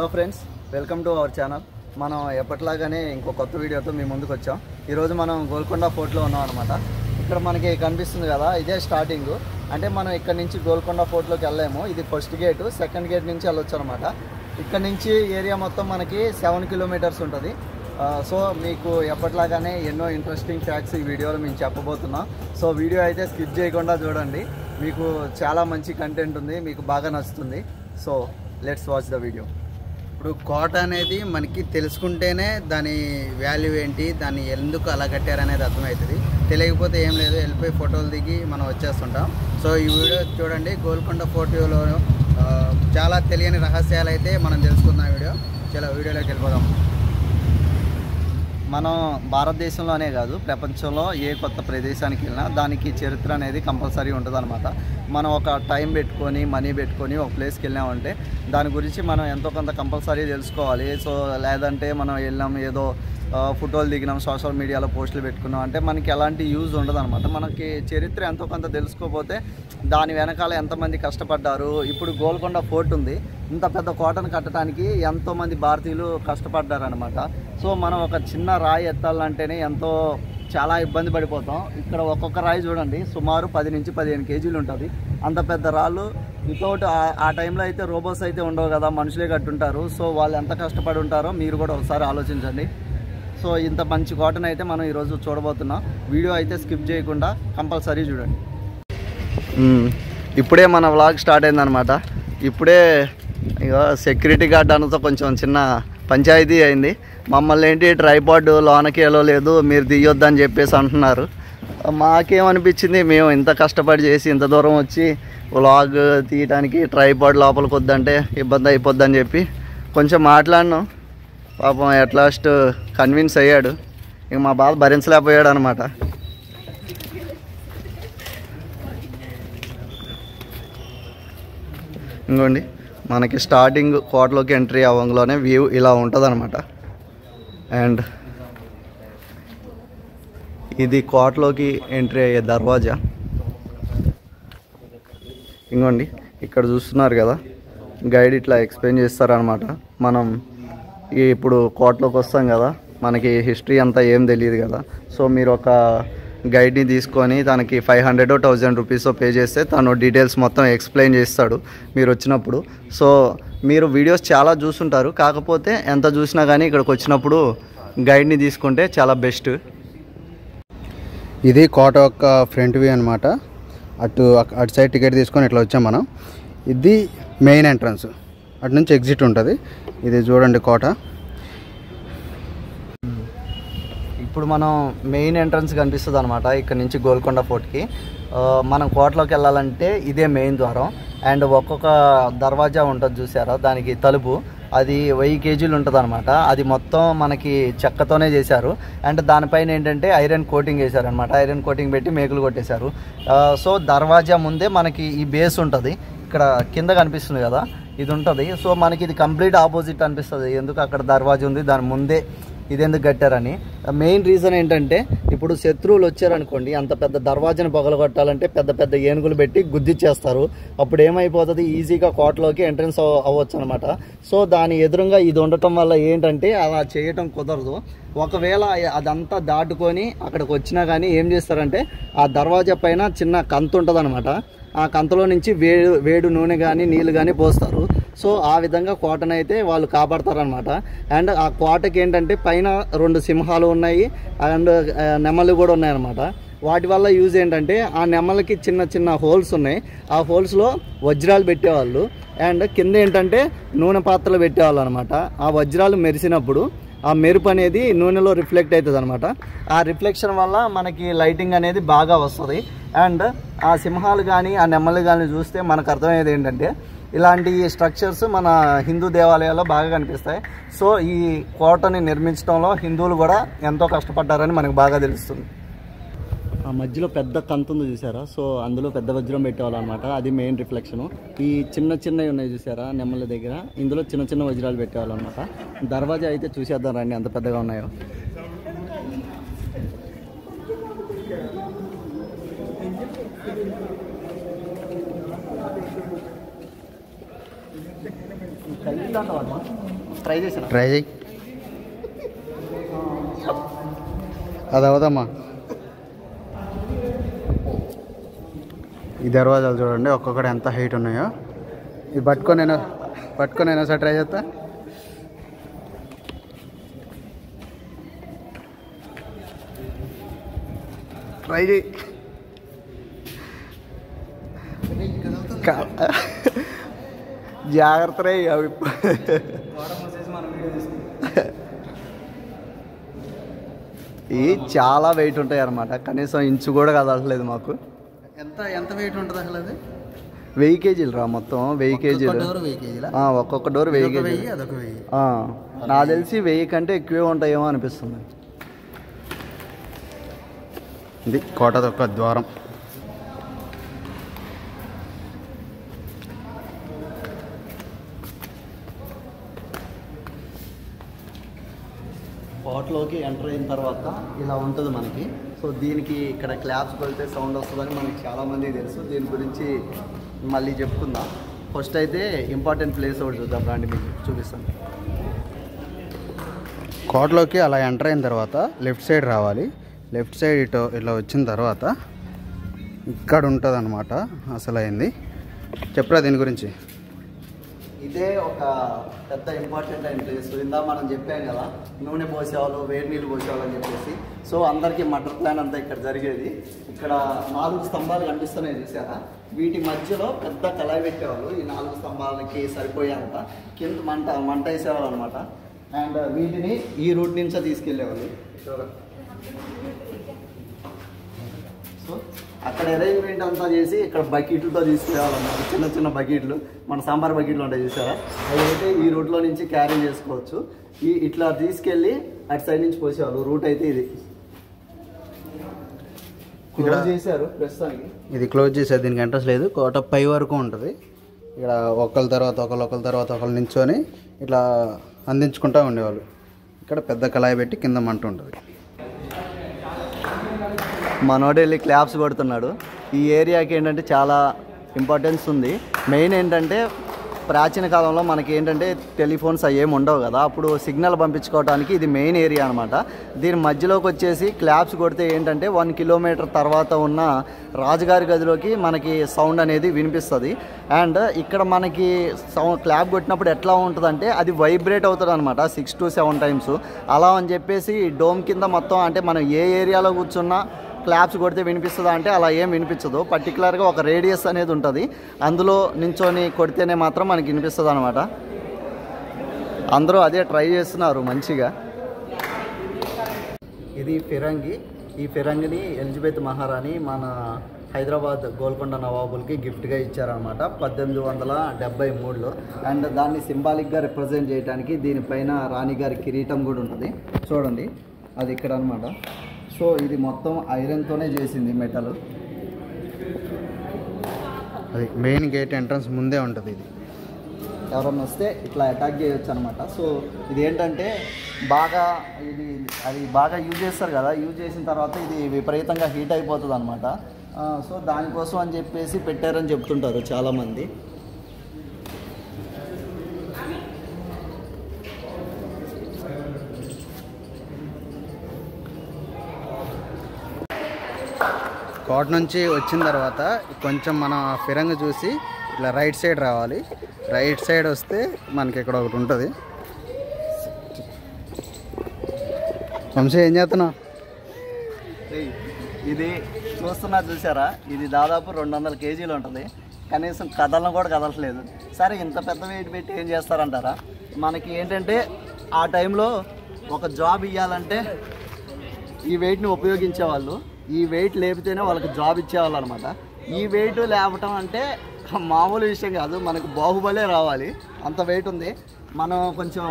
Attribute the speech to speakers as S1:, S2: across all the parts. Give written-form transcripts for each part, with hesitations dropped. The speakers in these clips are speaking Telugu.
S1: Hello friends, welcome to our channel. మనం ఎప్పటిలాగానే ఇంకో కొత్త వీడియోతో మీ ముందుకు వచ్చాం. ఈరోజు మనం గోల్కొండ ఫోర్ట్లో ఉన్నాం అనమాట. ఇక్కడ మనకి కనిపిస్తుంది కదా, ఇదే స్టార్టింగ్. అంటే మనం ఇక్కడ నుంచి గోల్కొండ ఫోర్ట్లోకి వెళ్ళలేము. ఇది ఫస్ట్ గేటు, సెకండ్ గేట్ నుంచి వెళ్ళొచ్చు అనమాట. ఇక్కడ నుంచి ఏరియా మొత్తం మనకి 7 కిలోమీటర్స్ ఉంటుంది. సో మీకు ఎప్పటిలాగానే ఎన్నో ఇంట్రెస్టింగ్ ఫ్యాక్ట్స్ ఈ వీడియోలో మేము చెప్పబోతున్నాం. సో వీడియో అయితే స్కిప్ చేయకుండా చూడండి, మీకు చాలా మంచి కంటెంట్ ఉంది, మీకు బాగా నచ్చుతుంది. So let's watch the video.
S2: ఇప్పుడు కోట అనేది మనకి తెలుసుకుంటేనే దాని వాల్యూ ఏంటి, దాన్ని ఎందుకు అలా కట్టారనేది అర్థమవుతుంది. తెలియకపోతే ఏం లేదు, వెళ్ళిపోయి ఫోటోలు దిగి మనం వచ్చేస్తుంటాం. సో ఈ వీడియో చూడండి. గోల్కొండ ఫోర్ట్లో చాలా తెలియని రహస్యాలు అయితే మనం తెలుసుకుందాం. వీడియోలోకి వెళ్ళిపోదాం.
S1: మనం భారతదేశంలోనే కాదు, ప్రపంచంలో ఏ కొత్త ప్రదేశానికి వెళ్ళినా దానికి చరిత్ర అనేది కంపల్సరీ ఉంటుంది అనమాట. మనం ఒక టైం పెట్టుకొని మనీ పెట్టుకొని ఒక ప్లేస్కి వెళ్ళామంటే దాని గురించి మనం ఎంతో కొంత కంపల్సరీ తెలుసుకోవాలి. సో లేదంటే మనం వెళ్ళాం, ఏదో ఫోటోలు దిగినాం, సోషల్ మీడియాలో పోస్టులు పెట్టుకున్నాం అంటే మనకి ఎలాంటి యూజ్ ఉండదు అనమాట. మనకి చరిత్ర ఎంతో కొంత తెలుసుకోకపోతే దాని వెనకాల ఎంతమంది కష్టపడ్డారు. ఇప్పుడు గోల్కొండ ఫోర్ట్ ఉంది, ఇంత పెద్ద కోటను కట్టడానికి ఎంతోమంది భారతీయులు కష్టపడ్డారనమాట. సో మనం ఒక చిన్న రాయి ఎత్తాలంటేనే చాలా ఇబ్బంది పడిపోతాం. ఇక్కడ ఒక్కొక్క రాయి చూడండి, సుమారు 10 నుంచి 15 కేజీలు ఉంటుంది. అంత పెద్ద రాళ్ళు వితౌట్ ఆ టైంలో అయితే రోబోస్ అయితే ఉండవు కదా, మనుషులే కట్టుంటారు. సో వాళ్ళు ఎంత కష్టపడి ఉంటారో మీరు కూడా ఒకసారి ఆలోచించండి. సో ఇంత మంచి కోటను అయితే మనం ఈరోజు చూడబోతున్నాం. వీడియో అయితే స్కిప్ చేయకుండా కంపల్సరీ చూడండి. ఇప్పుడే మన వ్లాగ్ స్టార్ట్ అయిందనమాట. ఇప్పుడే ఇక సెక్యూరిటీ గార్డ్ అనతో కొంచెం చిన్న పంచాయతీ అయింది. మమ్మల్ని ఏంటి ట్రైపాడ్ లోనకి వెళ్ళలేదు, మీరు దిగొద్దని చెప్పేసి అంటున్నారు. మాకేమనిపించింది, మేము ఇంత కష్టపడి చేసి ఇంత దూరం వచ్చి వ్లాగ్ తీయడానికి ట్రైపాడ్ లోపలికి వద్దంటే ఇబ్బంది అయిపోద్దని చెప్పి కొంచెం మాట్లాడినాం. పాపం అట్ లాస్ట్ కన్విన్స్ అయ్యాడు. ఇక మా బాధ భరించలేకపోయాడు అనమాట. ఇంకోండి, మనకి స్టార్టింగ్ కోటలోకి ఎంట్రీ అవ్వగానే వ్యూ ఇలా ఉంటుంది అనమాట. అండ్ ఇది కోటలోకి ఎంట్రీ అయ్యే దర్వాజా. ఇంకోండి, ఇక్కడ చూస్తున్నారు కదా, గైడ్ ఇట్లా ఎక్స్ప్లెయిన్ చేస్తారనమాట. మనం ఇప్పుడు కోటలోకి వస్తాం కదా, మనకి హిస్టరీ అంతా ఏం తెలియదు కదా. సో మీరు ఒక గైడ్ని తీసుకొని తనకి 500-1000 రూపీస్ పే చేస్తే తను డీటెయిల్స్ మొత్తం ఎక్స్ప్లెయిన్ చేస్తాడు మీరు వచ్చినప్పుడు. సో మీరు వీడియోస్ చాలా చూసుంటారు, కాకపోతే ఎంత చూసినా కానీ ఇక్కడికి వచ్చినప్పుడు గైడ్ని తీసుకుంటే చాలా బెస్ట్.
S2: ఇది కోట యొక్క ఫ్రంట్ వ్యూ అనమాట. అటు సైడ్ టికెట్ తీసుకొని ఇట్లా వచ్చాం మనం. ఇది మెయిన్ ఎంట్రన్స్, అటు నుంచి ఎగ్జిట్ ఉంటుంది. ఇది చూడండి కోట.
S1: ఇప్పుడు మనం మెయిన్ ఎంట్రన్స్ కనిపిస్తుంది అనమాట. ఇక్కడ నుంచి గోల్కొండ ఫోర్ట్కి మనం కోటలోకి వెళ్ళాలంటే ఇదే మెయిన్ ద్వారం. అండ్ ఒక్కొక్క దర్వాజా ఉంటుంది చూసారా, దానికి తలుపు అది 1000 కేజీలు ఉంటుంది అనమాట. అది మొత్తం మనకి చెక్కతోనే చేశారు. అండ్ దానిపైన ఏంటంటే ఐరన్ కోటింగ్ వేశారనమాట. ఐరన్ కోటింగ్ పెట్టి మేకులు కొట్టేశారు. సో దర్వాజా ముందే మనకి ఈ బేస్ ఉంటుంది. ఇక్కడ కింద కనిపిస్తుంది కదా, ఇది ఉంటుంది. సో మనకి ఇది కంప్లీట్ ఆపోజిట్ అనిపిస్తుంది. ఎందుకు అక్కడ దర్వాజా ఉంది, దాని ముందే ఇది ఎందుకు కట్టారని. మెయిన్ రీజన్ ఏంటంటే ఇప్పుడు శత్రువులు వచ్చారనుకోండి, అంత పెద్ద దర్వాజాను పగలగొట్టాలంటే పెద్ద పెద్ద ఏనుగులు పెట్టి గుద్దిచ్చేస్తారు. అప్పుడు ఏమైపోతుంది, ఈజీగా కోటలోకి ఎంట్రన్స్ అవ్వచ్చు అనమాట. సో దాని ఎదురుగా ఇది ఉండటం వల్ల ఏంటంటే అలా చేయటం కుదరదు. ఒకవేళ అదంతా దాటుకొని అక్కడికి వచ్చినా కానీ ఏం చేస్తారంటే ఆ దర్వాజా పైన చిన్న కంతు ఉంటుంది అనమాట. ఆ కంతలో నుంచి వేడు నూనె కానీ నీళ్ళు కానీ పోస్తారు. సో ఆ విధంగా కోటనైతే వాళ్ళు కాపాడతారనమాట. అండ్ ఆ కోటకి ఏంటంటే పైన 2 సింహాలు ఉన్నాయి, అండ్ నెమళ్ళు కూడా ఉన్నాయన్నమాట. వాటి వల్ల యూజ్ ఏంటంటే ఆ నెమలకి చిన్న చిన్న హోల్స్ ఉన్నాయి. ఆ హోల్స్లో వజ్రాలు పెట్టేవాళ్ళు. అండ్ కింద ఏంటంటే నూనె పాత్రలు పెట్టేవాళ్ళు అనమాట. ఆ వజ్రాలు మెరిసినప్పుడు ఆ మెరుపు అనేది నూనెలో రిఫ్లెక్ట్ అవుతుంది అనమాట. ఆ రిఫ్లెక్షన్ వల్ల మనకి లైటింగ్ అనేది బాగా వస్తుంది. అండ్ ఆ సింహాలు కానీ ఆ నెమ్మలు కానీ చూస్తే మనకు అర్థమయ్యేది ఏంటంటే ఇలాంటి స్ట్రక్చర్స్ మన హిందూ దేవాలయాల్లో బాగా కనిపిస్తాయి. సో ఈ కోటని నిర్మించడంలో హిందువులు కూడా ఎంతో కష్టపడ్డారని మనకు బాగా తెలుస్తుంది. ఆ మధ్యలో పెద్ద కంతు ఉంది చూసారా, సో అందులో పెద్ద వజ్రం పెట్టేవాళ్ళు అనమాట. అది మెయిన్ రిఫ్లెక్షన్. ఈ చిన్నవి ఉన్నాయి చూసారా నెమ్మల దగ్గర, ఇందులో చిన్న వజ్రాలు పెట్టేవాళ్ళు అనమాట. దర్వాజా అయితే చూసేద్దాం రండి ఎంత పెద్దగా ఉన్నాయో. Kailan naman? ట్రై చేసాను.
S2: ట్రై చేయి. అది అవదమ్మా. ఈ దర్వాజాలు చూడండి ఒక్కొక్కటి ఎంత హైట్ ఉన్నాయో. ఇది పట్టుకొని సార్ ట్రై చేస్తా. ట్రై చేయి. జాగ్రత్త రే. అవి ఇవి చాలా వెయిట్ ఉంటాయి అన్నమాట. కనీసం ఇంచు కూడా కదలట్లేదు మాకు. ఎంత వెయిట్ ఉంటుంది అసలు? అది 1000 కేజీలు రా మొత్తం. 1000 కేజీలు. ఒక్కొక్క డోర్ 1000 కేజీలు. నాకు తెలిసి 1000 కంటే ఎక్కువే ఉంటాయేమో అనిపిస్తుంది. ఇది కోటదొక్క ద్వారం.
S1: కోటలోకి ఎంటర్ అయిన తర్వాత ఇలా ఉంటుంది మనకి. సో దీనికి ఇక్కడ క్లాప్స్ కొడితే సౌండ్ వస్తుందని మనకి చాలామంది తెలుసు. దీని గురించి మళ్ళీ చెప్పుకుందాం. ఫస్ట్ అయితే ఇంపార్టెంట్ ప్లేస్ ఒకటి చూద్దాం రండి, మీకు చూపిస్తాను. కోటలోకి అలా ఎంటర్ అయిన తర్వాత లెఫ్ట్ సైడ్ రావాలి. లెఫ్ట్ సైడ్ ఇట్లా వచ్చిన తర్వాత ఇక్కడ ఉంటుంది అన్నమాట అసలైంది. చెప్పరా దీని గురించి? ఇదే ఒక పెద్ద ఇంపార్టెంట్ అయిన ప్లేస్. ఇందా మనం చెప్పాం కదా, నూనె పోసేవాళ్ళు, వేడి నీళ్ళు పోసేవాళ్ళు అని చెప్పేసి. సో అందరికీ మటర్ ప్లాన్ అంతా ఇక్కడ జరిగేది. ఇక్కడ 4 స్తంభాలు కనిపిస్తున్నాయి చూసారా? వీటి మధ్యలో పెద్ద కళాయి పెట్టేవాళ్ళు. ఈ 4 స్తంభాలకి సరిపోయేంత కింద మంట వేసేవాళ్ళు అనమాట. అండ్ వీటిని ఈ రూట్ నుంచే తీసుకెళ్ళేవాళ్ళు. సో అక్కడ అరేంజ్మెంట్ అంతా చేసి ఇక్కడ బకెట్లతో తీసుకునేవాళ్ళు అన్నమాట. చిన్న చిన్న బకెట్లు, మన సాంబార్ బకెట్లు ఉంటాయి చూసారా? అవి అయితే ఈ రూట్లో నుంచి క్యారీ చేసుకోవచ్చు. ఇట్లా తీసుకెళ్ళి అటు సైడ్ నుంచి పోసేవాళ్ళు. రూట్ అయితే ఇది క్లోజ్ చేశారు ప్రస్తుతానికి. ఇది క్లోజ్ చేశారు, దీనికి ఎంట్రన్స్ లేదు. కోట పై వరకు ఉంటుంది. ఇక్కడ ఒకళ్ళ తర్వాత ఒకళ్ళు నించొని ఇట్లా అందించుకుంటూ ఉండేవాళ్ళు. ఇక్కడ పెద్ద కళాయి పెట్టి కింద మంట ఉంటుంది. మనోడు వెళ్ళి క్లాప్స్ కొడుతున్నాడు. ఈ ఏరియాకి ఏంటంటే చాలా ఇంపార్టెన్స్ ఉంది. మెయిన్ ఏంటంటే ప్రాచీన కాలంలో మనకి ఏంటంటే టెలిఫోన్స్ అవి ఏమి ఉండవు కదా, అప్పుడు సిగ్నల్ పంపించుకోవడానికి ఇది మెయిన్ ఏరియా అనమాట. దీని మధ్యలోకి వచ్చేసి క్లాప్స్ కొడితే ఏంటంటే 1 కిలోమీటర్ తర్వాత ఉన్న రాజుగారి గదిలోకి మనకి సౌండ్ అనేది వినిపిస్తుంది. అండ్ ఇక్కడ మనకి క్లాప్ కొట్టినప్పుడు ఎట్లా ఉంటుందంటే అది వైబ్రేట్ అవుతుంది అనమాట 6 to 7 times. అలా అని చెప్పేసి డోమ్ కింద మొత్తం అంటే మనం ఏ ఏరియాలో కూర్చున్నా క్లాప్స్ కొడితే వినిపిస్తుందా అంటే అలా ఏం వినిపించదు. పర్టికులర్గా ఒక రేడియస్ అనేది ఉంటుంది, అందులో నించొని కొడితేనే మాత్రం మనకి వినిపిస్తుంది అనమాట. అందరూ అదే ట్రై చేస్తున్నారు మంచిగా. ఇది ఫిరంగి. ఈ ఫిరంగిని ఎలిజబెత్ మహారాణి మన హైదరాబాద్ గోల్కొండ నవాబులకి గిఫ్ట్గా ఇచ్చారనమాట 1873లో. అండ్ దాన్ని సింబాలిక్గా రిప్రజెంట్ చేయడానికి దీనిపైన రాణిగారి కిరీటం కూడా ఉంటుంది చూడండి, అది ఇక్కడ అనమాట. సో ఇది మొత్తం ఐరన్తోనే చేసింది, మెటల్. అది మెయిన్ గేట్ ఎంట్రన్స్ ముందే ఉంటుంది. ఇది ఎవరన్నా వస్తే ఇట్లా అటాక్ చేయొచ్చు అనమాట. సో ఇది ఏంటంటే అది బాగా యూజ్ చేస్తారు కదా, యూజ్ చేసిన తర్వాత ఇది విపరీతంగా హీట్ అయిపోతుంది అనమాట. సో దానికోసం అని చెప్పేసి పెట్టారని చెప్తుంటారు చాలామంది. కోట నుంచి వచ్చిన తర్వాత కొంచెం మనం ఫిరంగి చూసి ఇట్లా రైట్ సైడ్ రావాలి. రైట్ సైడ్ వస్తే మనకి ఇక్కడ ఒకటి ఉంటుంది. వంశీ ఏం చేస్తున్నావు? ఇది చూస్తున్నారు చూసారా, ఇది దాదాపు 200 కేజీలు ఉంటుంది. కనీసం కదలను కూడా కదలట్లేదు. సరే ఇంత పెద్ద వెయిట్ పెట్టి ఏం చేస్తారంటారా? మనకి ఏంటంటే ఆ టైంలో ఒక జాబ్ ఇవ్వాలంటే ఈ వెయిట్ని ఉపయోగించేవాళ్ళు. ఈ వెయిట్ లేపితేనే వాళ్ళకి జాబ్ ఇచ్చేవాళ్ళు అనమాట. ఈ వెయిట్ లేపటం అంటే మామూలు విషయం కాదు, మనకు బాహుబలే రావాలి, అంత వెయిట్ ఉంది. మనం కొంచెం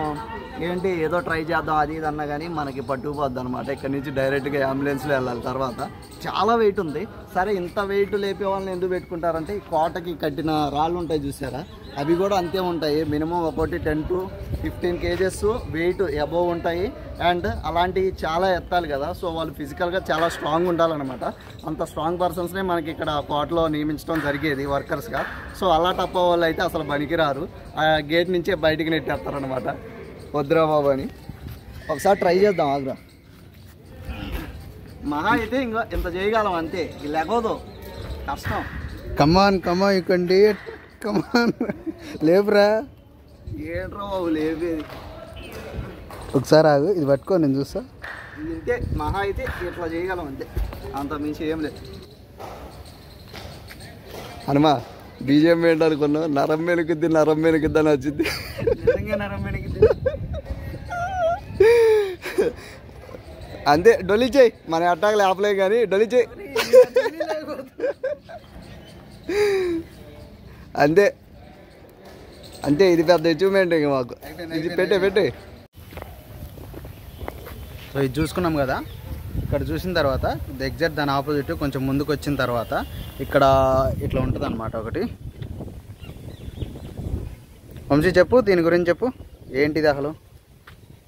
S1: ఏంటి ఏదో ట్రై చేద్దాం అది ఇది అన్నా కానీ మనకి పట్టుకుపోద్ది అనమాట. ఇక్కడ నుంచి డైరెక్ట్గా అంబులెన్స్లో వెళ్ళాలి. తర్వాత చాలా వెయిట్ ఉంది. సరే ఇంత వెయిట్ లేపే వాళ్ళని ఎందుకు పెట్టుకుంటారంటే ఈ కోటకి కట్టిన రాళ్ళు ఉంటాయి చూసారా, అవి కూడా అంతే ఉంటాయి. మినిమం ఒకటి 10 to 15 kgs వెయిట్ అబోవ్ ఉంటాయి. అండ్ అలాంటివి చాలా ఎత్తాలి కదా, సో వాళ్ళు ఫిజికల్గా చాలా స్ట్రాంగ్ ఉండాలన్నమాట. అంత స్ట్రాంగ్ పర్సన్స్నే మనకి ఇక్కడ కోటలో నియమించడం జరిగేది వర్కర్స్గా. సో అలా తప్ప వాళ్ళు అయితే అసలు పనికిరారు, ఆ గేట్ నుంచే బయటికి నెట్టేస్తారనమాట. వద్దురా బాబు అని. ఒకసారి ట్రై చేద్దాం ఆగ్రా. మహా అయితే ఇంకా ఇంత చేయగలం అంతే, లేకపోదు కష్టం.
S2: Come on you can do it, come on లేపురా.
S1: ఏంట్రా బాబు లేపేది.
S2: ఒకసారి ఆగు, ఇది పట్టుకో నేను చూస్తా.
S1: ఇంతే మహా అయితే ఇట్లా చేయగలం అంతే, అంత మించి ఏం లేదు.
S2: హనుమా బీజేం ఏంటి అనుకున్నావు? నరం మెనుకుద్ది అని వచ్చింది.
S1: నిజంగా నరం వెనక్కి.
S2: అంతే, డొలి చేయి. మన అట్టాకు లేపలే కానీ డొలి చేయి. అంతే అంతే, ఇది పెద్ద అచీవ్మెంట్ ఇంక మాకు. ఇది పెట్టే. సో ఇది చూసుకున్నాం కదా. ఇక్కడ చూసిన తర్వాత ఎగ్జాక్ట్ దాని ఆపోజిట్ కొంచెం ముందుకు వచ్చిన తర్వాత ఇక్కడ ఇట్లా ఉంటుంది అనమాట ఒకటి. వంశీ చెప్పు, దీని గురించి చెప్పు, ఏంటిది అసలు?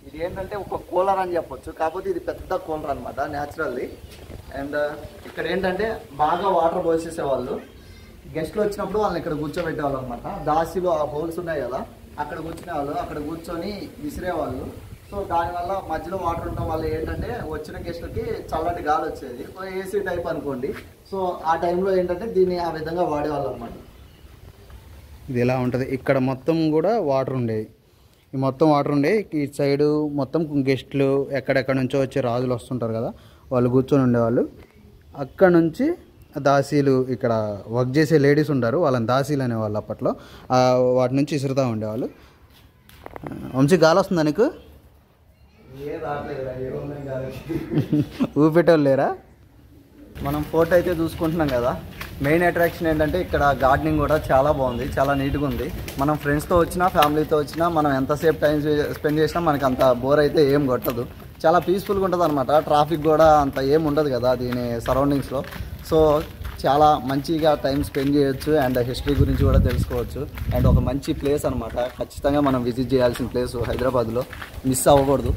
S1: ఇది ఏంటంటే ఒక కూలర్ అని చెప్పొచ్చు, కాకపోతే ఇది పెద్ద కూలర్ అనమాట, న్యాచురల్లీ. అండ్ ఇక్కడ ఏంటంటే బాగా వాటర్ పోసేసేవాళ్ళు. గెస్ట్లు వచ్చినప్పుడు వాళ్ళని ఇక్కడ కూర్చోబెట్టేవాళ్ళు అనమాట. దాసిలో ఆ హోల్స్ ఉన్నాయి కదా, అక్కడ కూర్చునేవాళ్ళు, అక్కడ కూర్చొని విసిరేవాళ్ళు. సో దానివల్ల మధ్యలో వాటర్ ఉండడం వల్ల ఏంటంటే వచ్చిన గెస్ట్లకి చల్లటి గాలి వచ్చేది, ఏసీ టైప్ అనుకోండి. సో ఆ టైంలో ఏంటంటే దీన్ని ఆ విధంగా వాడేవాళ్ళు అనమాట.
S2: ఇది ఎలా ఉంటుంది, ఇక్కడ మొత్తం కూడా వాటర్ ఉండేది. ఈ మొత్తం వాటర్ ఉండేది. ఈ సైడు మొత్తం గెస్ట్లు ఎక్కడెక్కడ నుంచో వచ్చే రాజులు వస్తుంటారు కదా, వాళ్ళు కూర్చొని ఉండేవాళ్ళు. అక్కడ నుంచి దాసీలు, ఇక్కడ వర్క్ చేసే లేడీస్ ఉంటారు, వాళ్ళని దాసీలు అనేవాళ్ళు అప్పట్లో. వాటి నుంచి ఇసురుతూ ఉండేవాళ్ళు. వంశీ గాలి వస్తుందా నీకు? ఊపిటోళ్ళు లేరా?
S1: మనం ఫోటో అయితే చూసుకుంటున్నాం కదా. మెయిన్ అట్రాక్షన్ ఏంటంటే ఇక్కడ గార్డెనింగ్ కూడా చాలా బాగుంది, చాలా నీట్గా ఉంది. మనం ఫ్రెండ్స్తో వచ్చినా ఫ్యామిలీతో వచ్చినా మనం ఎంతసేపు టైం స్పెండ్ చేసినా మనకు అంత బోర్ అయితే ఏం కొట్టదు. చాలా పీస్ఫుల్గా ఉంటుంది అనమాట. ట్రాఫిక్ కూడా అంత ఏం ఉండదు కదా దీని సరౌండింగ్స్లో. సో చాలా మంచిగా టైం స్పెండ్ చేయొచ్చు అండ్ హిస్టరీ గురించి కూడా తెలుసుకోవచ్చు. అండ్ ఒక మంచి ప్లేస్ అనమాట, ఖచ్చితంగా మనం విజిట్ చేయాల్సిన ప్లేస్ హైదరాబాద్లో, మిస్ అవ్వకూడదు.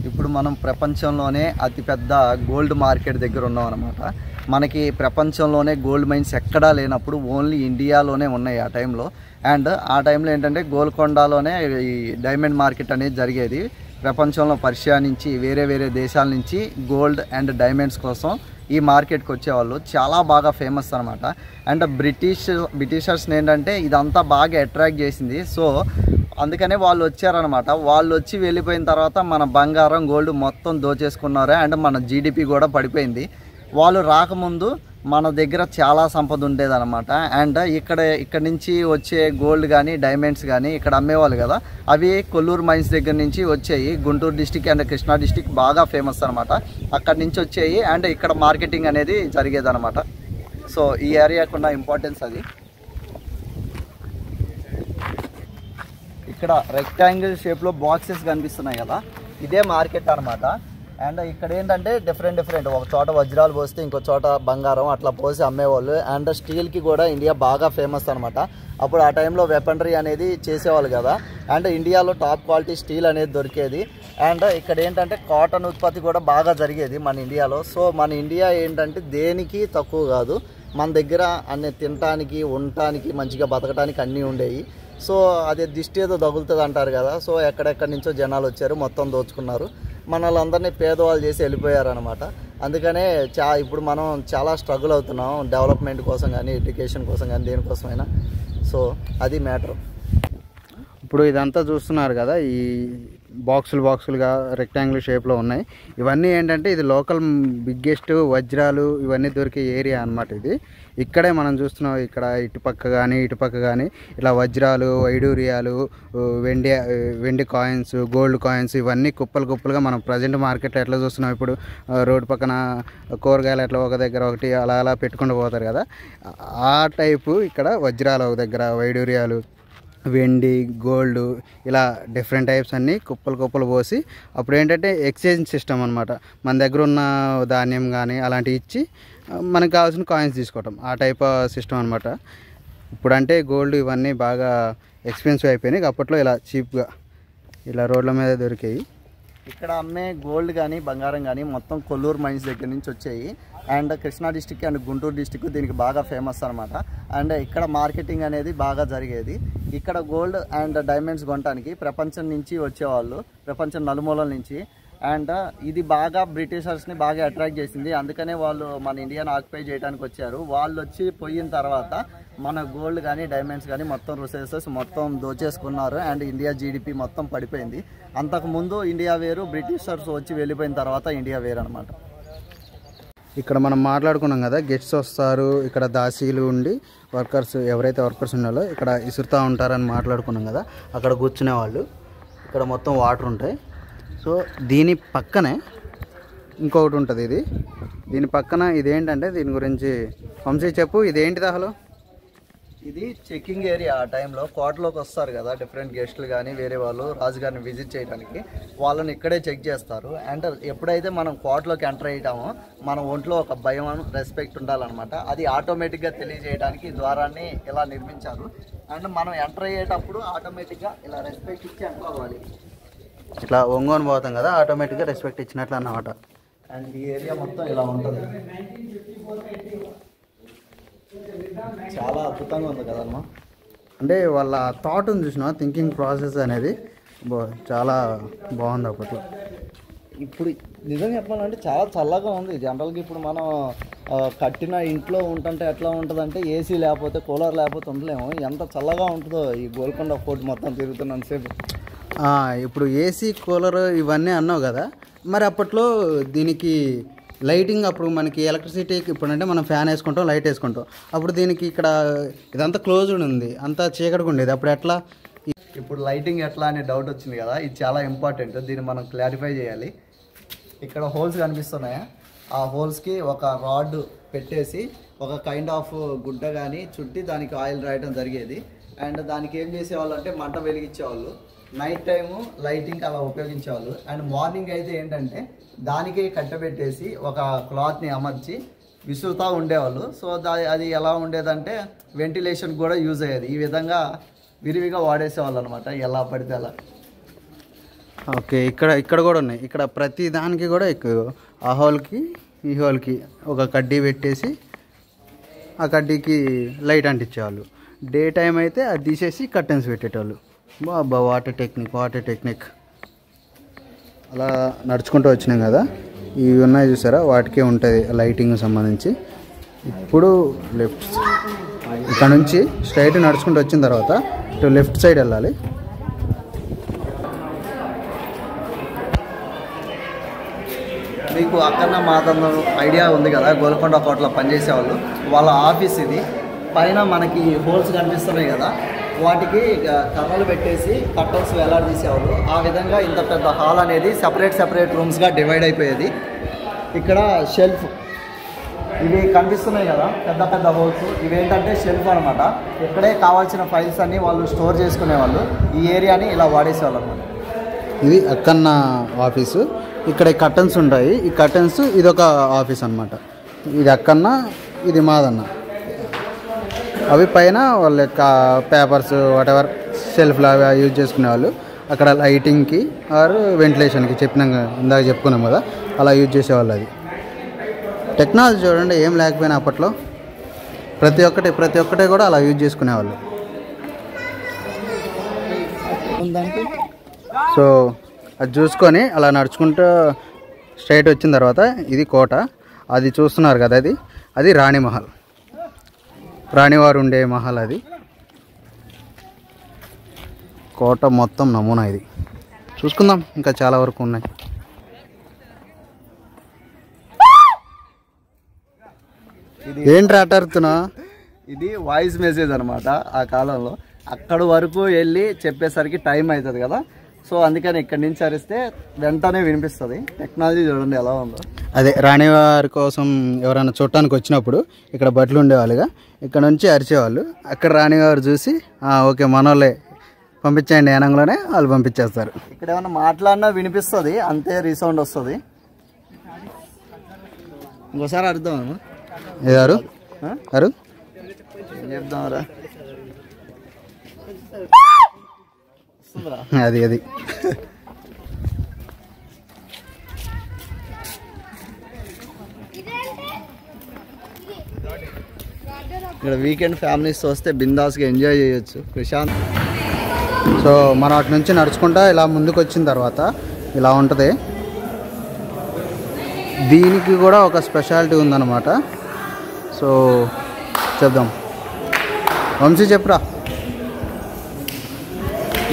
S1: ఇప్పుడు మనం ప్రపంచంలోనే అతిపెద్ద గోల్డ్ మార్కెట్ దగ్గర ఉన్నాం అనమాట. మనకి ప్రపంచంలోనే గోల్డ్ మైన్స్ ఎక్కడా లేనప్పుడు ఓన్లీ ఇండియాలోనే ఉన్నాయి ఆ టైంలో. అండ్ ఆ టైంలో ఏంటంటే గోల్కొండలోనే ఈ డైమండ్ మార్కెట్ అనేది జరిగేది. ప్రపంచంలో పర్షియా నుంచి వేరే దేశాల నుంచి గోల్డ్ అండ్ డైమండ్స్ కోసం ఈ మార్కెట్కి వచ్చేవాళ్ళు. చాలా బాగా ఫేమస్ అనమాట. అండ్ బ్రిటిషర్స్ని ఏంటంటే ఇదంతా బాగా అట్రాక్ట్ చేసింది. సో అందుకనే వాళ్ళు వచ్చారనమాట. వాళ్ళు వచ్చి వెళ్ళిపోయిన తర్వాత మన బంగారం గోల్డ్ మొత్తం దోచేసుకున్నారు. అండ్ మన జీడిపి కూడా పడిపోయింది. వాళ్ళు రాకముందు మన దగ్గర చాలా సంపద ఉండేదన్నమాట. అండ్ ఇక్కడ నుంచి వచ్చే గోల్డ్ కానీ డైమండ్స్ కానీ ఇక్కడ అమ్మేవాళ్ళు కదా, అవి కొల్లూరు మైన్స్ దగ్గర నుంచి వచ్చాయి. Guntur district and Krishna district బాగా ఫేమస్ అనమాట. అక్కడి నుంచి వచ్చాయి అండ్ ఇక్కడ మార్కెటింగ్ అనేది జరిగేదన్నమాట. సో ఈ ఏరియాకు ఉన్న ఇంపార్టెన్స్ అది. ఇక్కడ రెక్టాంగిల్ షేప్లో బాక్సెస్ కనిపిస్తున్నాయి కదా, ఇదే మార్కెట్ అనమాట. అండ్ ఇక్కడ ఏంటంటే డిఫరెంట్ ఒక చోట వజ్రాలు పోస్తే ఇంకో చోట బంగారం అట్లా పోసి అమ్మేవాళ్ళు. అండ్ స్టీల్కి కూడా ఇండియా బాగా ఫేమస్ అనమాట. అప్పుడు ఆ టైంలో వెపనరీ అనేది చేసేవాళ్ళు కదా. అండ్ ఇండియాలో టాప్ క్వాలిటీ స్టీల్ అనేది దొరికేది. అండ్ ఇక్కడ ఏంటంటే కాటన్ ఉత్పత్తి కూడా బాగా జరిగేది మన ఇండియాలో. సో మన ఇండియా ఏంటంటే దేనికి తక్కువ కాదు. మన దగ్గర అన్ని తినటానికి ఉండటానికి మంచిగా బతకడానికి అన్నీ ఉండేవి. సో అదే దిష్టి ఏదో తగులుతుంది అంటారు కదా. సో ఎక్కడెక్కడి నుంచో జనాలు వచ్చారు, మొత్తం దోచుకున్నారు, మనల్ని పేదవాళ్ళు చేసి వెళ్ళిపోయారనమాట. అందుకనే ఇప్పుడు మనం చాలా స్ట్రగుల్ అవుతున్నాం డెవలప్మెంట్ కోసం కానీ ఎడ్యుకేషన్ కోసం కానీ దేనికోసమైనా. సో అది మ్యాటర్.
S2: ఇప్పుడు ఇదంతా చూస్తున్నారు కదా, ఈ బాక్సులుగా రెక్టాంగిల్ షేప్లో ఉన్నాయి. ఇవన్నీ ఏంటంటే ఇది లోకల్ బిగ్గెస్ట్ వజ్రాలు ఇవన్నీ దొరికే ఏరియా అనమాట. ఇది ఇక్కడే మనం చూస్తున్నాం. ఇక్కడ ఇటుపక్క కానీ ఇలా వజ్రాలు, వైడూర్యాలు, వెండి కాయిన్స్, గోల్డ్ కాయిన్స్ ఇవన్నీ కుప్పలుగా మనం ప్రజెంట్ మార్కెట్లో ఎట్లా చూస్తున్నాం. ఇప్పుడు రోడ్డు పక్కన కూరగాయలు ఎట్లా ఒక దగ్గర ఒకటి అలా పెట్టుకుంటూ పోతారు కదా, ఆ టైపు ఇక్కడ వజ్రాలు ఒక దగ్గర, వైడూర్యాలు, వెండి, గోల్డ్ ఇలా డిఫరెంట్ టైప్స్ అన్నీ కుప్పలు పోసి అప్పుడు ఏంటంటే ఎక్స్చేంజ్ సిస్టమ్ అనమాట. మన దగ్గర ఉన్న ధాన్యం కానీ అలాంటివి ఇచ్చి మనకు కావాల్సిన కాయిన్స్ తీసుకోవటం, ఆ టైప్ సిస్టమ్ అనమాట. ఇప్పుడంటే గోల్డ్ ఇవన్నీ బాగా ఎక్స్పెన్సివ్ అయిపోయినాయి. అప్పట్లో ఇలా చీప్గా ఇలా రోడ్ల మీద దొరికాయి.
S1: ఇక్కడ అమ్మే గోల్డ్ కానీ బంగారం కానీ మొత్తం కొల్లూరు మైన్స్ దగ్గర నుంచి వచ్చాయి. And Krishna district and Guntur district దీనికి బాగా ఫేమస్ అనమాట. అండ్ ఇక్కడ మార్కెటింగ్ అనేది బాగా జరిగేది. ఇక్కడ గోల్డ్ అండ్ డైమండ్స్ కొనడానికి ప్రపంచం నుంచి వచ్చేవాళ్ళు, ప్రపంచం నలుమూలల నుంచి. అండ్ ఇది బాగా బ్రిటిషర్స్ని బాగా అట్రాక్ట్ చేసింది, అందుకనే వాళ్ళు మన ఇండియాని ఆక్యుపై చేయడానికి వచ్చారు. వాళ్ళు వచ్చి పోయిన తర్వాత మన గోల్డ్ కానీ డైమండ్స్ కానీ మొత్తం రిసోర్సెస్ మొత్తం దోచేసుకున్నారు. అండ్ ఇండియా జీడిపి మొత్తం పడిపోయింది. అంతకుముందు ఇండియా వేరు, బ్రిటిషర్స్ వచ్చి వెళ్ళిపోయిన తర్వాత ఇండియా వేరు అనమాట.
S2: ఇక్కడ మనం మాట్లాడుకున్నాం కదా, గెస్ట్స్ వస్తారు, ఇక్కడ దాసీలు ఉండి వర్కర్స్ ఎవరైతే వర్కర్స్ ఉన్నారో ఇక్కడ ఇసురుతూ ఉంటారని మాట్లాడుకున్నాం కదా, అక్కడ కూర్చునే వాళ్ళు. ఇక్కడ మొత్తం వాటర్ ఉంటాయి. సో దీని పక్కనే ఇంకొకటి ఉంటుంది. దీని పక్కన ఇదేంటంటే, దీని గురించి వంశీ చెప్పు, ఇదేంటిది అసలు?
S1: ఇది చెకింగ్ ఏరియా. ఆ టైంలో కోటలోకి వస్తారు కదా డిఫరెంట్ గెస్టులు కానీ వేరే వాళ్ళు రాజుగారిని విజిట్ చేయడానికి, వాళ్ళని ఇక్కడే చెక్ చేస్తారు. అండ్ ఎప్పుడైతే మనం కోటలోకి ఎంటర్ అయ్యామో మన ఒంట్లో ఒక భయం, రెస్పెక్ట్ ఉండాలన్నమాట. అది ఆటోమేటిక్గా తెలియజేయడానికి ఈ ద్వారాన్ని ఇలా నిర్మించారు. అండ్ మనం ఎంటర్ అయ్యేటప్పుడు ఆటోమేటిక్గా ఇలా రెస్పెక్ట్ ఇచ్చి ఎంటర్ అవ్వాలి.
S2: ఇట్లా ఒంగోని పోతాం కదా, ఆటోమేటిక్గా రెస్పెక్ట్ ఇచ్చినట్లు అన్నమాట.
S1: అండ్ ఈ ఏరియా మొత్తం ఇలా ఉంటుంది. చాలా అద్భుతంగా ఉంది కదమ్మా.
S2: అంటే వాళ్ళ థాట్ ఉంది చూసినా, థింకింగ్ ప్రాసెస్ అనేది చాలా బాగుంది అప్పట్లో.
S1: ఇప్పుడు నిజంగా చెప్పాలంటే చాలా చల్లగా ఉంది. జనరల్గా ఇప్పుడు మనం కట్టిన ఇంట్లో ఉంటుంటే ఎట్లా ఉంటుందంటే ఏసీ లేకపోతే కూలర్ లేకపోతే ఉండలేము. ఎంత చల్లగా ఉంటుందో ఈ గోల్కొండ ఫోర్ట్ మొత్తం తిరుగుతున్నంతసేపు.
S2: ఇప్పుడు ఏసీ కూలర్ ఇవన్నీ అన్నావు కదా, మరి అప్పట్లో దీనికి లైటింగ్, అప్పుడు మనకి ఎలక్ట్రిసిటీకి ఇప్పుడు అంటే మనం ఫ్యాన్ వేసుకుంటాం, లైట్ వేసుకుంటాం. అప్పుడు దీనికి ఇక్కడ ఇదంతా క్లోజ్డ్ ఉంది, అంతా చీకటిగా ఉండేది. అప్పుడు ఎట్లా?
S1: ఇప్పుడు లైటింగ్ ఎట్లా అనే డౌట్ వచ్చింది కదా, ఇది చాలా ఇంపార్టెంట్. దీన్ని మనం క్లారిఫై చేయాలి. ఇక్కడ హోల్స్ కనిపిస్తున్నాయా, ఆ హోల్స్కి ఒక రాడ్ పెట్టేసి ఒక కైండ్ ఆఫ్ గుడ్డ కానీ చుట్టి దానికి ఆయిల్ రాయడం జరిగేది. అండ్ దానికి ఏం చేసేవాళ్ళు అంటే మంట వెలిగించేవాళ్ళు. నైట్ టైము లైటింగ్ అలా ఉపయోగించేవాళ్ళు. అండ్ మార్నింగ్ అయితే ఏంటంటే దానికే కట్టబెట్టేసి ఒక క్లాత్ని అమర్చి విసురుతూ ఉండేవాళ్ళు. సో అది ఎలా ఉండేదంటే వెంటిలేషన్ కూడా యూజ్ అయ్యేది. ఈ విధంగా విరివిగా వాడేసేవాళ్ళు అనమాట, ఎలా పడితే అలా.
S2: ఓకే, ఇక్కడ కూడా ఉన్నాయి. ఇక్కడ ప్రతి దానికి కూడా ఆ హోల్కి ఈ హోల్కి ఒక కడ్డీ పెట్టేసి ఆ కడ్డీకి లైట్ అంటించేవాళ్ళు. డే టైం అయితే అది తీసేసి కర్టెన్స్ పెట్టేటోళ్ళు. బాబా, వాటర్ టెక్నిక్. అలా నడుచుకుంటూ వచ్చినాం కదా, ఇవి ఉన్నాయి చూసారా, వాటికే ఉంటుంది లైటింగ్ సంబంధించి. ఇప్పుడు లెఫ్ట్ ఇక్కడ నుంచి స్ట్రైట్ నడుచుకుంటూ వచ్చిన తర్వాత ఇటు లెఫ్ట్ సైడ్ వెళ్ళాలి.
S1: మీకు అక్కన్న మాతన్న ఐడియా ఉంది కదా, గోల్కొండ కోటలో పనిచేసేవాళ్ళు, వాళ్ళ ఆఫీస్ ఇది. పైన మనకి హోల్స్ కనిపిస్తున్నాయి కదా, వాటికి కర్రలు పెట్టేసి కర్టన్స్ వేలాడదీసేవాళ్ళు. ఆ విధంగా ఇంత పెద్ద హాల్ అనేది సెపరేట్ రూమ్స్గా డివైడ్ అయిపోయేది. ఇక్కడ షెల్ఫ్, ఇవి కనిపిస్తున్నాయి కదా పెద్ద హోల్స్, ఇవేంటంటే షెల్ఫ్ అనమాట. ఇక్కడే కావాల్సిన ఫైల్స్ అన్నీ వాళ్ళు స్టోర్ చేసుకునేవాళ్ళు. ఈ ఏరియాని ఇలా వాడేసేవాళ్ళు అనమాట.
S2: ఇది అక్కన్న ఆఫీసు. ఇక్కడ కర్టన్స్ ఉంటాయి. ఈ కర్టన్స్ ఇదొక ఆఫీస్ అనమాట. ఇది అక్కన్న, ఇది మాదన్న. అవి పైన వాళ్ళ యొక్క పేపర్స్ వాటెవర్ షెల్ఫ్లు అవి యూజ్ చేసుకునేవాళ్ళు. అక్కడ లైటింగ్కి ఆర్ వెంటిలేషన్కి ఇందాక చెప్పుకున్నాం కదా, అలా యూజ్ చేసేవాళ్ళు. అది టెక్నాలజీ చూడండి, ఏం లేకపోయినా అప్పట్లో ప్రతి ఒక్కటి కూడా అలా యూజ్ చేసుకునేవాళ్ళు. సో అది చూసుకొని అలా నడుచుకుంటూ స్ట్రైట్ వచ్చిన తర్వాత ఇది కోట. అది చూస్తున్నారు కదా, అది రాణిమహల్, రాణివారు ఉండే మహల్. అది కోట మొత్తం నమూనా. ఇది చూసుకుందాం, ఇంకా చాలా వరకు ఉన్నాయి. ఏంటి అటారుతున్నా?
S1: ఇది వాయిస్ మెసేజ్ అనమాట. ఆ కాలంలో అక్కడి వరకు వెళ్ళి చెప్పేసరికి టైం అవుతుంది కదా, సో అందుకని ఇక్కడి నుంచి అరిస్తే వెంటనే వినిపిస్తుంది. టెక్నాలజీ చూడండి ఎలా ఉందో.
S2: అదే రాణివారి కోసం ఎవరైనా చూడటానికి వచ్చినప్పుడు ఇక్కడ బట్టలు ఉండేవాళ్ళుగా, ఇక్కడ నుంచి అరిచేవాళ్ళు. అక్కడ రాణివారు చూసి ఓకే మనోళ్ళే పంపించండి ఏనంలోనే వాళ్ళు పంపించేస్తారు.
S1: ఇక్కడ ఏమైనా మాట్లాడినా వినిపిస్తుంది, అంతే రీసౌండ్ వస్తుంది. ఇంకోసారి అర్థం
S2: ఏదారు అరు
S1: ఏం చెప్దాంరా,
S2: అది
S1: ఇక్కడ వీకెండ్ ఫ్యామిలీస్ వస్తే బిందాస్గా ఎంజాయ్ చేయొచ్చు. ప్రశాంత్
S2: సో మనం అటు నుంచి నడుచుకుంటా ఇలా ముందుకు వచ్చిన తర్వాత ఇలా ఉంటుంది. దీనికి కూడా ఒక స్పెషాలిటీ ఉందన్నమాట. సో చెప్దాం. వంశీ చెప్పురా.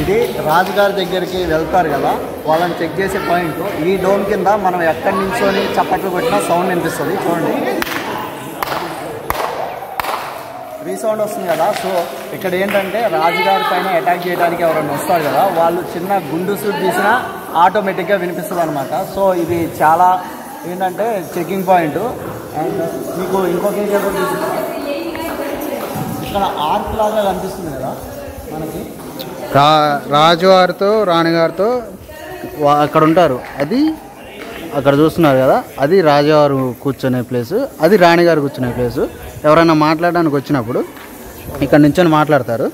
S1: ఇది రాజుగారి దగ్గరికి వెళ్తారు కదా, వాళ్ళని చెక్ చేసే పాయింట్. ఈ డోమ్ కింద మనం ఎక్కడి నుంచోని చప్పట్లు కొట్టినా సౌండ్ వినిపిస్తుంది. చూడండి, రీసౌండ్ వస్తుంది కదా. సో ఇక్కడ ఏంటంటే రాజుగారి పైన అటాక్ చేయడానికి ఎవరైనా వస్తారు కదా, వాళ్ళు చిన్న గుండు సూట్ తీసినా ఆటోమేటిక్గా వినిపిస్తుంది అనమాట. సో ఇది చాలా ఏంటంటే చెకింగ్ పాయింట్. అండ్ మీకు ఇంకొక ఏరియా కూడా చూపిస్తాను. ఇక్కడ ఆర్క్ లాగా కనిపిస్తుంది కదా మనకి,
S2: రాజుగారితో రాణిగారితో అక్కడ ఉంటారు. అది అక్కడ చూస్తున్నారు కదా, అది రాజుగారు కూర్చునే ప్లేసు, అది రాణిగారు కూర్చునే ప్లేసు. ఎవరైనా మాట్లాడడానికి వచ్చినప్పుడు ఇక్కడ నుంచొని మాట్లాడతారు.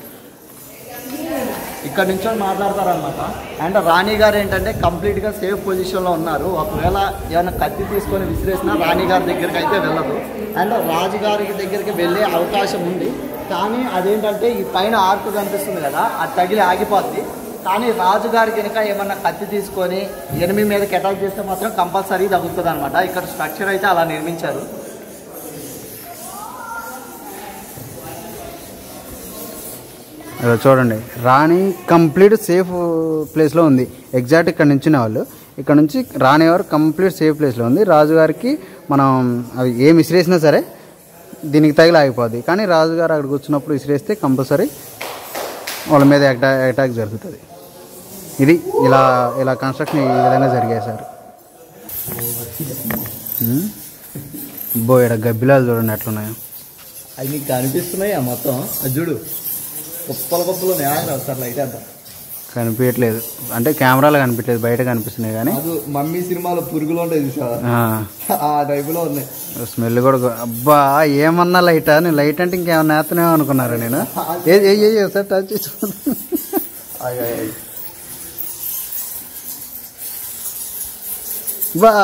S1: ఇక్కడ నుంచి మాట్లాడతారనమాట. అండ్ రాణి గారు ఏంటంటే కంప్లీట్గా సేఫ్ పొజిషన్లో ఉన్నారు. ఒకవేళ ఏమైనా కత్తి తీసుకొని విసిరేసినా రాణి గారి దగ్గరికి అయితే వెళ్ళదు. అండ్ రాజుగారి దగ్గరికి వెళ్ళే అవకాశం ఉంది, కానీ అదేంటంటే ఈ పైన ఆర్క్ కనిపిస్తుంది కదా, అది తగిలి ఆగిపోద్ది. కానీ రాజుగారి కనుక ఏమన్నా కత్తి తీసుకొని ఎనిమి మీదకి అటాక్ చేస్తే మాత్రం కంపల్సరీ తగ్గుతుంది అనమాట. ఇక్కడ స్ట్రక్చర్ అయితే అలా నిర్మించారు.
S2: చూడండి, రాణి కంప్లీట్ సేఫ్ ప్లేస్లో ఉంది. ఎగ్జాక్ట్ ఇక్కడ నుంచి వాళ్ళు, ఇక్కడ నుంచి రాణి గారు కంప్లీట్ సేఫ్ ప్లేస్లో ఉంది. రాజుగారికి మనం అవి ఏం విసిరేసినా సరే దీనికి తగిలి ఆగిపోద్ది. కానీ రాజుగారు అక్కడికి వచ్చినప్పుడు విసిరేస్తే కంపల్సరీ వాళ్ళ మీద అటాక్ జరుగుతుంది. ఇది ఇలా ఇలా కన్స్ట్రక్షన్ ఈ విధంగా జరిగేశారు. ఇక్కడ గబ్బిలాలు చూడండి ఎట్లున్నాయో.
S1: అవి నీకు కనిపిస్తున్నాయి మొత్తం, అది చూడు గొప్పలు సార్ లైట్ అంతా
S2: కనిపించట్లేదు. అంటే కెమెరాలో కనిపించలేదు, బయట కనిపిస్తున్నాయి. కానీ
S1: మమ్మీ సినిమాలో పురుగులు ఉంటాయి చూసావా, ఆ టైపులో ఉన్నాయి.
S2: స్మెల్ కూడా. అబ్బా ఏమన్నా లైటా? నేను లైట్ అంటే ఇంకేమన్నా నేతనేమో అనుకున్నారా నేను. సార్ టచ్ చేసి బా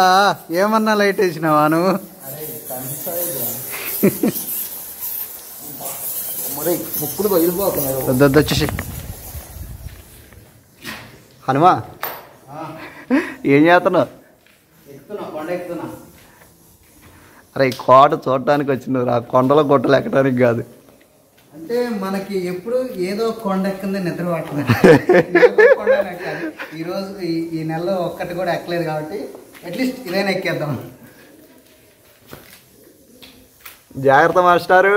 S2: ఏమన్నా లైట్ వేసినావా నువ్వు?
S1: ముప్పుడు పగిలిపోతున్నాయి.
S2: వచ్చేసి
S1: హనుమా ఏం చేస్తున్నావు? అరే ఈ కోట చూడటానికి వచ్చినావు, ఆ కొండలో గొట్టలు ఎక్కడానికి కాదు.
S2: అంటే మనకి ఎప్పుడు ఏదో కొండ ఎక్కింది నిద్ర పడుతుంది. ఈరోజు ఈ నెలలో ఒక్కటి కూడా ఎక్కలేదు కాబట్టి అట్లీస్ట్ ఇదైనా ఎక్కేద్దాం.
S1: జాగ్రత్త మాస్టారు.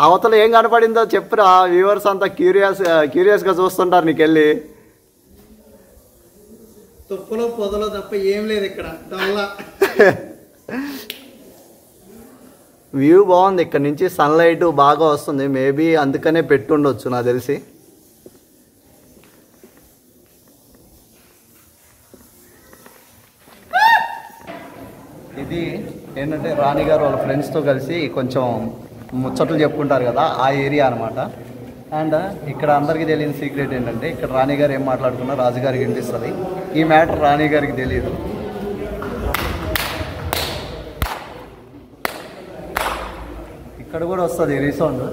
S1: అవతల ఏం కనపడిందో చెప్పురా, వ్యూవర్స్ అంతా క్యూరియస్గా చూస్తుంటారు నీకెళ్ళి.
S2: తుప్పలో పొదలో తప్ప ఏం లేదు ఇక్కడ.
S1: వ్యూ బాగుంది, ఇక్కడ నుంచి సన్లైట్ బాగా వస్తుంది. మేబీ అందుకనే పెట్టుండొచ్చు నాకు తెలిసి. ఇది ఏంటంటే రాణి గారు వాళ్ళ ఫ్రెండ్స్తో కలిసి కొంచెం ముచ్చట్లు చెప్పుకుంటారు కదా, ఆ ఏరియా అనమాట. అండ్ ఇక్కడ అందరికీ తెలియని సీక్రెట్ ఏంటంటే ఇక్కడ రాణి గారు ఏం మాట్లాడుకున్నా రాజుగారికి వినిపిస్తుంది. ఈ మ్యాటర్ రాణి గారికి తెలియదు. ఇక్కడ కూడా వస్తుంది రీసౌండ్.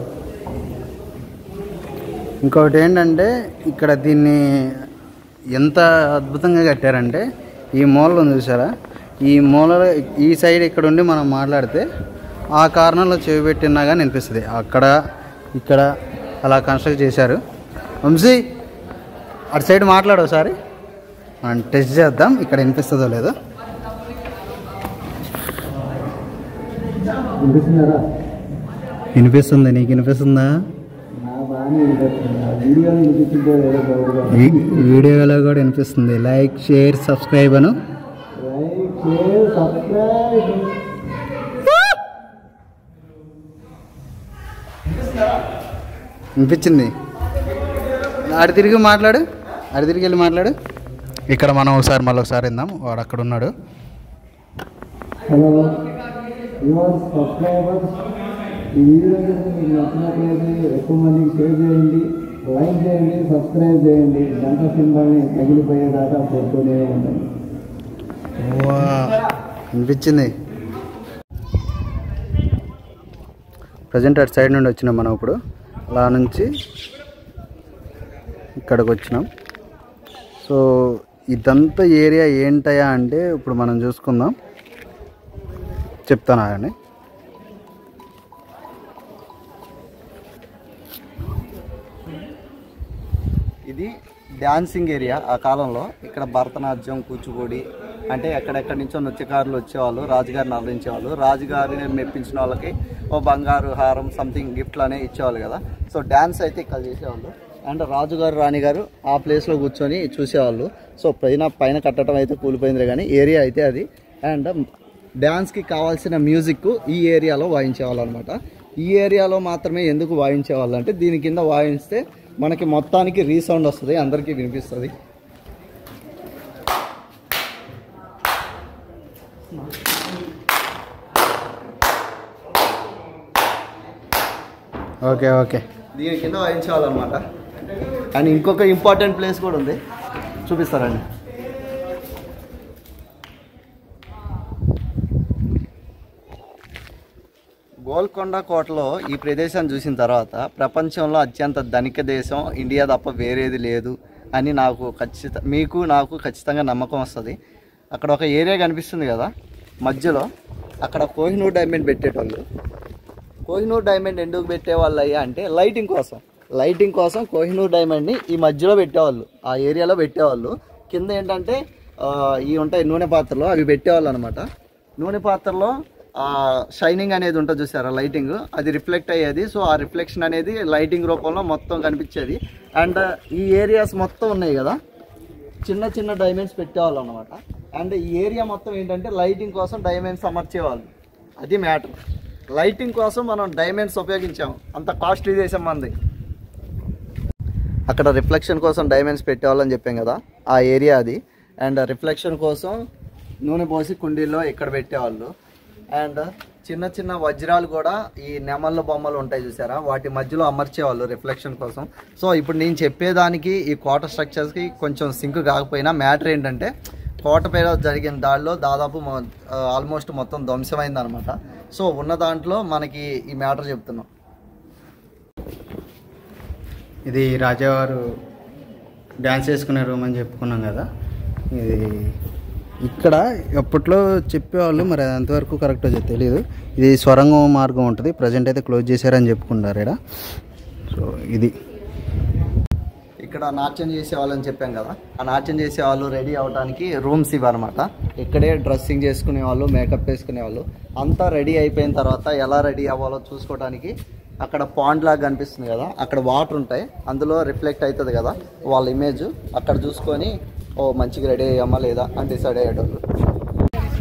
S2: ఇంకొకటి ఏంటంటే ఇక్కడ దీన్ని ఎంత అద్భుతంగా కట్టారంటే ఈ మూలలో చూసారా, ఈ మూలలో ఈ సైడ్ ఇక్కడ ఉండి మనం మాట్లాడితే ఆ కార్నర్లో చెవి పెట్టినా కానీ అనిపిస్తుంది. అక్కడ ఇక్కడ అలా కన్స్ట్రక్ట్ చేశారు. వంశీ అటు సైడ్ మాట్లాడు ఒకసారి, మనం టెస్ట్ చేద్దాం ఇక్కడ వినిపిస్తుందో లేదో. వినిపిస్తుంది, నీకు వినిపిస్తుందా? వీడియోలో కూడా వినిపిస్తుంది. లైక్ షేర్ సబ్స్క్రైబ్ అను. వినిపించింది. అటు తిరిగి మాట్లాడు, అటు తిరిగి వెళ్ళి మాట్లాడు. ఇక్కడ మనం ఒకసారి మళ్ళీ ఒకసారి విందాం. వాడు అక్కడ ఉన్నాడు.
S3: హలో యువర్ సబ్స్క్రైబర్స్, ఈ వీడియో మీకు నచ్చినట్లయితే ఎక్కువ మందికి షేర్ చేయండి, లైక్ చేయండి, సబ్స్క్రైబ్ చేయండి. గంట సింబల్ని తగిలిపోయేదాకా కొడుతూనే ఉండండి.
S2: వినిపించింది. ప్రజెంట్ అటు సైడ్ నుండి వచ్చినాం మనం. ఇప్పుడు అలా నుంచి ఇక్కడికి వచ్చినాం. సో ఇదంతా ఏరియా ఏంటయా అంటే ఇప్పుడు మనం చూసుకుందాం, చెప్తాను అని.
S1: ఇది డ్యాన్సింగ్ ఏరియా. ఆ కాలంలో ఇక్కడ భరతనాట్యం, కూచిపూడి అంటే ఎక్కడెక్కడి నుంచో నృత్యకారులు వచ్చేవాళ్ళు, రాజుగారిని అలరించేవాళ్ళు. రాజుగారిని మెప్పించిన వాళ్ళకి ఓ బంగారు హారం సంథింగ్ గిఫ్ట్లు అనేవి ఇచ్చేవాళ్ళు కదా. సో డ్యాన్స్ అయితే ఇక్కడ చేసేవాళ్ళు. అండ్ రాజుగారు, రాణిగారు ఆ ప్లేస్లో కూర్చొని చూసేవాళ్ళు. సో పైన కట్టడం అయితే కూలిపోయింది కానీ ఏరియా అయితే అది. అండ్ డ్యాన్స్కి కావాల్సిన మ్యూజిక్ ఈ ఏరియాలో వాయించేవాళ్ళు అనమాట. ఈ ఏరియాలో మాత్రమే ఎందుకు వాయించేవాళ్ళు అంటే దీని కింద వాయిస్తే మనకి మొత్తానికి రీసౌండ్ వస్తుంది, అందరికీ వినిపిస్తుంది.
S2: ఓకే ఓకే,
S1: దీని కింద వాయించేవాళ్ళనమాట. అండ్ ఇంకొక ఇంపార్టెంట్ ప్లేస్ కూడా ఉంది, చూపిస్తారండి. గోల్కొండ కోటలో ఈ ప్రదేశాన్ని చూసిన తర్వాత ప్రపంచంలో అత్యంత ధనిక దేశం ఇండియా తప్ప వేరేది లేదు అని మీకు నాకు ఖచ్చితంగా నమ్మకం వస్తుంది. అక్కడ ఒక ఏరియా కనిపిస్తుంది కదా మధ్యలో, అక్కడ కోహినూర్ డైమండ్ పెట్టేటోళ్ళు. కోహినూర్ డైమండ్ ఎందుకు పెట్టేవాళ్ళు అయ్యా అంటే లైటింగ్ కోసం కోహినూర్ డైమండ్ని ఈ మధ్యలో పెట్టేవాళ్ళు, ఆ ఏరియాలో పెట్టేవాళ్ళు. కింద ఏంటంటే ఇవి ఉంటాయి నూనె పాత్రలు, అవి పెట్టేవాళ్ళు అనమాట. నూనె పాత్రలో షైనింగ్ అనేది ఉంటుంది చూసారా, లైటింగ్, అది రిఫ్లెక్ట్ అయ్యేది. సో ఆ రిఫ్లెక్షన్ అనేది లైటింగ్ రూపంలో మొత్తం కనిపించేది. అండ్ ఈ ఏరియాస్ మొత్తం ఉన్నాయి కదా, చిన్న చిన్న డైమండ్స్ పెట్టేవాళ్ళు అనమాట. అండ్ ఈ ఏరియా మొత్తం ఏంటంటే లైటింగ్ కోసం డైమండ్స్ అమర్చేవాళ్ళు. అది మ్యాటర్. లైటింగ్ కోసం మనం డైమండ్స్ ఉపయోగించాము, అంత కాస్ట్లీ దేశం మంది. అక్కడ రిఫ్లెక్షన్ కోసం డైమండ్స్ పెట్టేవాళ్ళని చెప్పాం కదా, ఆ ఏరియా అది. అండ్ రిఫ్లెక్షన్ కోసం నూనె పోసి కుండీల్లో ఇక్కడ పెట్టేవాళ్ళు. అండ్ చిన్న చిన్న వజ్రాలు కూడా ఈ నెమళ్ళ బొమ్మలు ఉంటాయి చూసారా, వాటి మధ్యలో అమర్చేవాళ్ళు రిఫ్లెక్షన్ కోసం. సో ఇప్పుడు నేను చెప్పేదానికి ఈ కోట స్ట్రక్చర్స్కి కొంచెం సింక్ కాకపోయినా మ్యాటర్ ఏంటంటే కోట పైన జరిగిన దాడిలో దాదాపు ఆల్మోస్ట్ మొత్తం ధ్వంసమైంది అనమాట. సో ఉన్న దాంట్లో మనకి ఈ మ్యాటర్ చెప్తున్నాం.
S2: ఇది రాజావారు డ్యాన్స్ చేసుకునే రూమ్ అని చెప్పుకున్నాం కదా. ఇది ఇక్కడ అప్పట్లో చెప్పేవాళ్ళు, మరి అది ఎంతవరకు కరెక్టో తెలియదు. ఇది సొరంగం మార్గం ఉంటుంది, ప్రజెంట్ అయితే క్లోజ్ చేశారని చెప్పుకుంటారు ఇక్కడ. సో ఇది
S1: ఇక్కడ నాట్యం చేసేవాళ్ళని చెప్పాం కదా, ఆ నాట్యం చేసేవాళ్ళు రెడీ అవడానికి రూమ్స్ ఇవన్నమాట. ఇక్కడే డ్రెస్సింగ్ చేసుకునేవాళ్ళు, మేకప్ వేసుకునేవాళ్ళు. అంతా రెడీ అయిపోయిన తర్వాత ఎలా రెడీ అవ్వాలో చూసుకోవడానికి అక్కడ పాండ్ లాగా కనిపిస్తుంది కదా, అక్కడ వాటర్ ఉంటాయి, అందులో రిఫ్లెక్ట్ అవుతుంది కదా వాళ్ళ ఇమేజ్. అక్కడ చూసుకొని ఓ మంచిగా రెడీ అయ్యామా లేదా అని డిసైడ్ అయ్యేటోళ్ళు.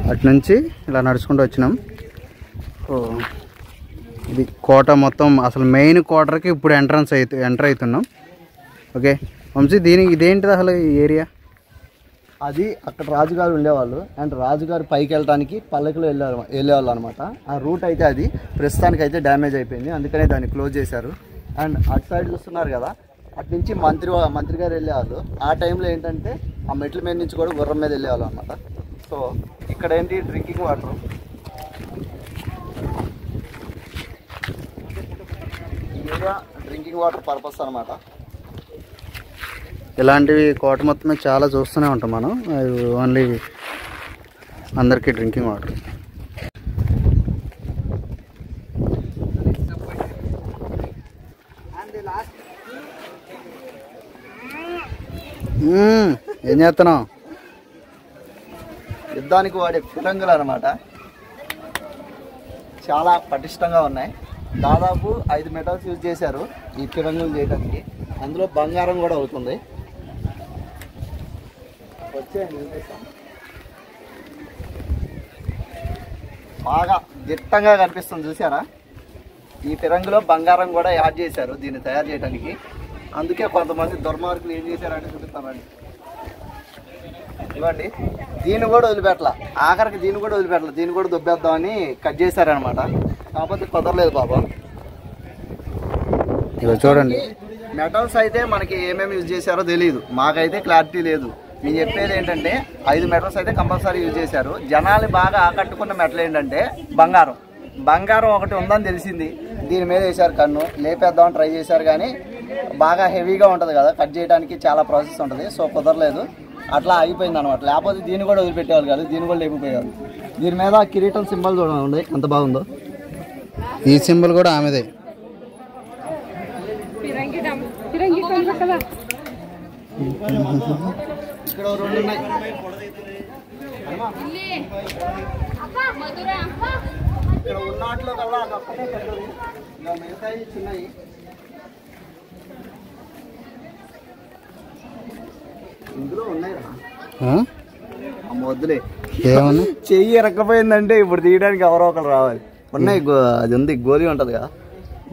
S2: అటు నుంచి ఇలా నడుచుకుంటూ వచ్చినాం. ఓ ఇది కోట మొత్తం, అసలు మెయిన్ కోటర్కి ఇప్పుడు ఎంటర్ అవుతున్నాం. ఓకే వంశీ, దీనికి ఇదేంటిది అసలు ఈ ఏరియా?
S1: అది అక్కడ రాజుగారు ఉండేవాళ్ళు. అండ్ రాజుగారు పైకి వెళ్ళడానికి పల్లకిలో వెళ్ళేవాళ్ళు అనమాట. ఆ రూట్ అయితే అది ప్రస్తుతానికి అయితే డ్యామేజ్ అయిపోయింది, అందుకనే దాన్ని క్లోజ్ చేశారు. అండ్ అటు సైడ్ చూస్తున్నారు కదా, అటు నుంచి మంత్రి గారు వెళ్ళేవాళ్ళు. ఆ టైంలో ఏంటంటే ఆ మెట్ల మీద నుంచి కూడా గుర్రం మీద వెళ్ళేవాళ్ళు అనమాట. సో ఇక్కడ ఏంటి డ్రింకింగ్ వాటర్, ఈ ఏరియా డ్రింకింగ్ వాటర్ పర్పస్ అనమాట.
S2: ఇలాంటివి కోట మొత్తమే చాలా చూస్తూనే ఉంటాం మనం. ఓన్లీ అందరికీ డ్రింకింగ్ వాటర్. ఏం చేస్తున్నావు?
S1: యుద్ధానికి వాడే ఫిరంగులు అనమాట, చాలా పటిష్టంగా ఉన్నాయి. దాదాపు 5 మెటల్స్ యూజ్ చేశారు ఈ ఫిరంగులు చేయడానికి. అందులో బంగారం కూడా అవుతుంది. బాగా దిట్టంగా కనిపిస్తుంది చూసారా, ఈ ఫిరంగులో బంగారం కూడా యాడ్ చేశారు దీన్ని తయారు చేయడానికి. అందుకే కొంతమంది దుర్మార్గులు ఏం చేశారంటే చూపిస్తామండి. ఇవ్వండి, దీన్ని కూడా వదిలిపెట్టలా, ఆఖరికి దీన్ని కూడా వదిలిపెట్టలా, దీన్ని కూడా దుబ్బేద్దామని కట్ చేశారనమాట. కాకపోతే కుదరలేదు పాపం.
S2: ఇక చూడండి,
S1: మెటల్స్ అయితే మనకి ఏమేమి యూజ్ చేశారో తెలియదు, మాకైతే క్లారిటీ లేదు. నేను చెప్పేది ఏంటంటే 5 మెటల్స్ అయితే కంపల్సరీ యూజ్ చేశారు. జనాల్ని బాగా ఆకట్టుకున్న మెటల్ ఏంటంటే బంగారం ఒకటి ఉందని తెలిసింది, దీని మీద వేశారు కన్ను, లేపేద్దామని ట్రై చేశారు కానీ బాగా హెవీగా ఉంటుంది కదా, కట్ చేయడానికి చాలా ప్రాసెస్ ఉంటుంది. సో కుదరలేదు, అట్లా అయిపోయింది అనమాట. లేకపోతే దీన్ని కూడా వదిలిపెట్టేవాళ్ళు కాదు, దీన్ని కూడా లేకపోయేవాళ్ళు. దీని మీద కిరీటం సింబల్ చూడండి ఎంత బాగుందో.
S2: ఈ సింబల్ కూడా ఆమెదే.
S1: ఇక్కడ 2 ఉన్నాయి. ఇక్కడ ఉన్నట్లో కల్లా అదొక్కటే పెద్దది, ఇంకా మిగతాయి చిన్నవి. ఇందులో ఉన్నాయిరా వద్దులే,
S2: ఏమన్నా
S1: చెయ్యి ఎరక్కపోయిందంటే ఇప్పుడు తీయడానికి ఎవరో ఒకరు రావాలి. ఉన్నాయి, అది ఉంది గోలీ ఉంటుంది కదా,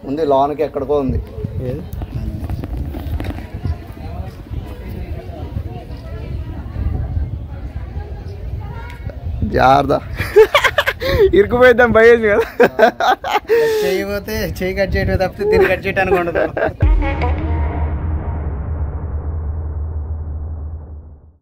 S1: ఉంది లోనికి ఎక్కడికో ఉంది. జాగ్రత్త, ఇరుకుపోయిద్దాం భయం కదా.
S2: చేయకపోతే చెయ్యి కట్ చేయడం తప్పితే దీన్ని కట్ చేయడానికి ఉండదు.